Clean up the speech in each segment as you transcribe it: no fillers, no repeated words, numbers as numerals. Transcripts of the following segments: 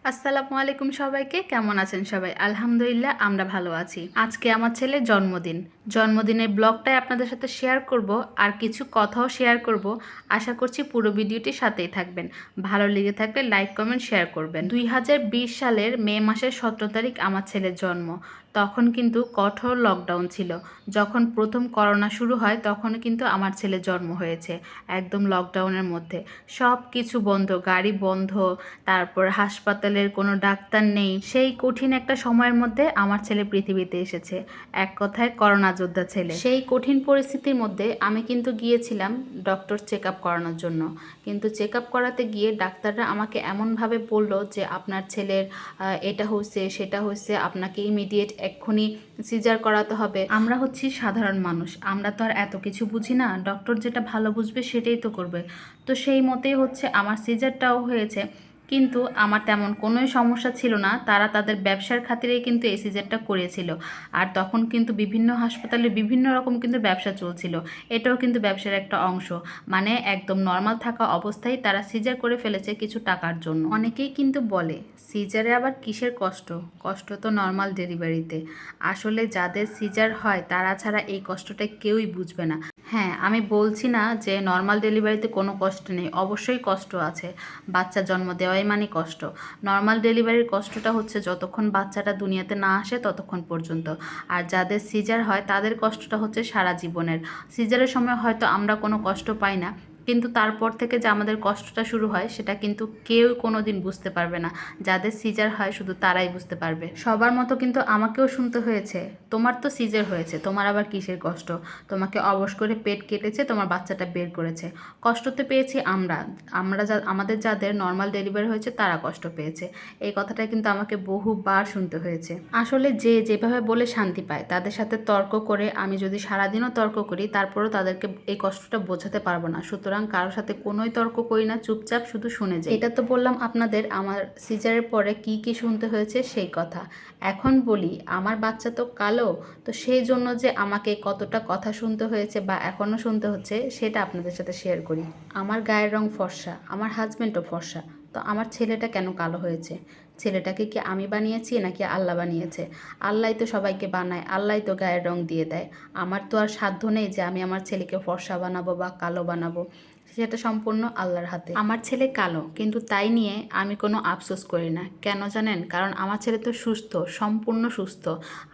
আসসালামু আলাইকুম সবাইকে, কেমন আছেন সবাই? আলহামদুলিল্লাহ আমরা ভালো আছি। আজকে আমার ছেলের জন্মদিনের ব্লগটাই আপনাদের সাথে শেয়ার করব, আর কিছু কথাও শেয়ার করব। আশা করছি পুরো ভিডিওটির সাথেই থাকবেন। ভালো লেগে থাকলে লাইক কমেন্ট শেয়ার করবেন। 2020 সালের মে মাসের 17 তারিখ আমার ছেলের জন্ম। তখন কিন্তু কঠোর লকডাউন ছিল। যখন প্রথম করোনা শুরু হয় তখন কিন্তু আমার ছেলের জন্ম হয়েছে একদম লকডাউনের মধ্যে। সব কিছু বন্ধ, গাড়ি বন্ধ, তারপর হাসপাতালের কোনো ডাক্তার নেই। সেই কঠিন একটা সময়ের মধ্যে আমার ছেলে পৃথিবীতে এসেছে। এক কথায় করোনা যোদ্ধা ছেলে। সেই কঠিন পরিস্থিতির মধ্যে আমি কিন্তু গিয়েছিলাম ডক্টর চেক আপ করানোর জন্য। কিন্তু চেক আপ করাতে গিয়ে ডাক্তাররা আমাকে এমনভাবে বলল যে আপনার ছেলের এটা হয়েছে সেটা হয়েছে, আপনাকে ইমিডিয়েট এক্ষুনি সিজার করাতে হবে। আমরা হচ্ছি সাধারণ মানুষ, আমরা তো আর এত কিছু বুঝি না। ডক্টর যেটা ভালো বুঝবে সেটাই তো করবে। তো সেই মতেই হচ্ছে আমার সিজারটাও হয়েছে। কিন্তু আমার তেমন কোনোই সমস্যা ছিল না। তারা তাদের ব্যবসার খাতিরেই কিন্তু এই সিজারটা করেছিল। আর তখন কিন্তু বিভিন্ন হাসপাতালে বিভিন্ন রকম কিন্তু ব্যবসা চলছিল। এটাও কিন্তু ব্যবসার একটা অংশ। মানে একদম নর্মাল থাকা অবস্থায় তারা সিজার করে ফেলেছে কিছু টাকার জন্য। অনেকেই কিন্তু বলে সিজারে আবার কিসের কষ্ট? কষ্ট তো নর্মাল ডেলিভারিতে। আসলে যাদের সিজার হয় তারা ছাড়া এই কষ্টটা কেউই বুঝবে না। হ্যাঁ, আমি বলছি না যে নর্মাল ডেলিভারিতে কোনো কষ্ট নেই, অবশ্যই কষ্ট আছে। বাচ্চা জন্ম দেওয়াই মানে কষ্ট। নর্মাল ডেলিভারির কষ্টটা হচ্ছে যতক্ষণ বাচ্চাটা দুনিয়াতে না আসে ততক্ষণ পর্যন্ত। আর যাদের সিজার হয় তাদের কষ্টটা হচ্ছে সারা জীবনের। সিজারের সময় হয়তো আমরা কোনো কষ্ট পাই না, কিন্তু তারপর থেকে যে আমাদের কষ্টটা শুরু হয় সেটা কিন্তু কেউ কোনো দিন বুঝতে পারবে না। যাদের সিজার হয় শুধু তারাই বুঝতে পারবে। সবার মতো কিন্তু আমাকেও শুনতে হয়েছে, তোমার তো সিজার হয়েছে, তোমার আবার কিসের কষ্ট? তোমাকে অবশ করে পেট কেটেছে, তোমার বাচ্চাটা বের করেছে। কষ্ট তো পেয়েছি আমরা। আমাদের যাদের নর্মাল ডেলিভারি হয়েছে তারা কষ্ট পেয়েছে। এই কথাটা কিন্তু আমাকে বহুবার শুনতে হয়েছে। আসলে যে যেভাবে বলে শান্তি পায়, তাদের সাথে তর্ক করে আমি যদি সারাদিনও তর্ক করি তারপরেও তাদেরকে এই কষ্টটা বোঝাতে পারবো না। সুতরাং কারোর সাথে কোনোই তর্ক করি না, চুপচাপ শুধু শুনে যাই। এটা তো বললাম আপনাদের আমার সিজারের পরে কি কি শুনতে হয়েছে সেই কথা। এখন বলি আমার বাচ্চা তো কালো, তো সেই জন্য যে আমাকে কতটা কথা শুনতে হয়েছে বা এখনও শুনতে হচ্ছে সেটা আপনাদের সাথে শেয়ার করি। আমার গায়ের রং ফর্সা, আমার হাজব্যান্ডও ফর্সা, তো আমার ছেলেটা কেন কালো হয়েছে? ছেলেটাকে কি আমি বানিয়েছি নাকি আল্লাহ বানিয়েছে? আল্লাহই তো সবাইকে বানায়, আল্লাহই তো গায়ের রং দিয়ে দেয়। আমার তো আর সাধ্য নেই যে আমি আমার ছেলেকে ফর্সা বানাবো বা কালো বানাবো। সেটা সম্পূর্ণ আল্লাহর হাতে। আমার ছেলে কালো, কিন্তু তাই নিয়ে আমি কোনো আফসোস করি না। কেন জানেন? কারণ আমার ছেলে তো সুস্থ, সম্পূর্ণ সুস্থ।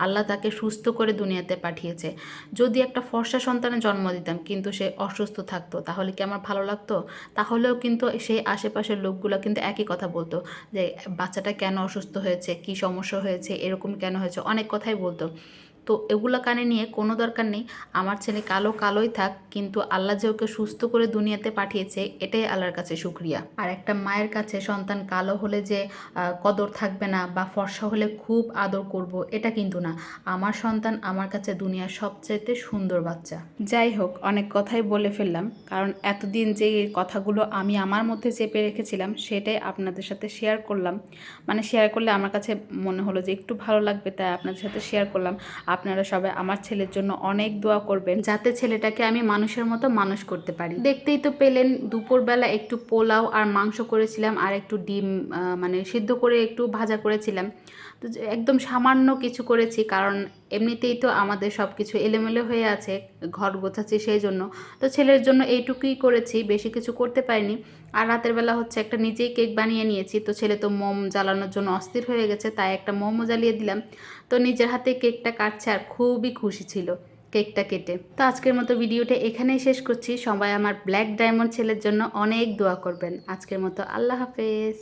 আল্লাহ তাকে সুস্থ করে দুনিয়াতে পাঠিয়েছে। যদি একটা ফর্সা সন্তানের জন্ম দিতাম কিন্তু সে অসুস্থ থাকতো, তাহলে কি আমার ভালো লাগতো? তাহলেও কিন্তু সেই আশেপাশের লোকগুলো কিন্তু একই কথা বলতো যে বাচ্চাটা কেন অসুস্থ হয়েছে, কি সমস্যা হয়েছে, এরকম কেন হয়েছে, অনেক কথাই বলতো। তো এগুলো কানে নিয়ে কোনো দরকার নেই। আমার ছেলে কালো কালোই থাক, কিন্তু আল্লাহ যে ওকে সুস্থ করে দুনিয়াতে পাঠিয়েছে এটাই আল্লাহর কাছে শুকরিয়া। আর একটা মায়ের কাছে সন্তান কালো হলে যে কদর থাকবে না বা ফর্সা হলে খুব আদর করব, এটা কিন্তু না। আমার সন্তান আমার কাছে দুনিয়ার সবচাইতে সুন্দর বাচ্চা। যাই হোক, অনেক কথাই বলে ফেললাম, কারণ এতদিন যে কথাগুলো আমি আমার মধ্যে চেপে রেখেছিলাম সেটাই আপনাদের সাথে শেয়ার করলাম। মানে শেয়ার করলে আমার কাছে মনে হলো যে একটু ভালো লাগবে, তাই আপনাদের সাথে শেয়ার করলাম। আপনারা সবাই আমার ছেলের জন্য অনেক দোয়া করবেন যাতে ছেলেটাকে আমি মানুষের মতো মানুষ করতে পারি। দেখতেই তো পেলেন দুপুরবেলা একটু পোলাও আর মাংস করেছিলাম, আর একটু ডিম মানে সিদ্ধ করে একটু ভাজা করেছিলাম। তো একদম সামান্য কিছু করেছি, কারণ এমনিতেই তো আমাদের সব কিছু এলোমেলো হয়ে আছে, ঘর গোছাচ্ছি সেই জন্য। তো ছেলের জন্য এইটুকুই করেছি, বেশি কিছু করতে পারিনি। আর রাতের বেলা হচ্ছে একটা নিজেই কেক বানিয়ে নিয়েছি। তো ছেলে তো মোম জ্বালানোর জন্য অস্থির হয়ে গেছে, তাই একটা মোমও জ্বালিয়ে দিলাম। তো নিজের হাতে কেকটা কাটছে আর খুবই খুশি ছিল কেকটা কেটে। তো আজকের মতো ভিডিওটা এখানেই শেষ করছি। সবাই আমার ব্ল্যাক ডায়মন্ড ছেলের জন্য অনেক দোয়া করবেন। আজকের মতো আল্লাহ হাফেজ।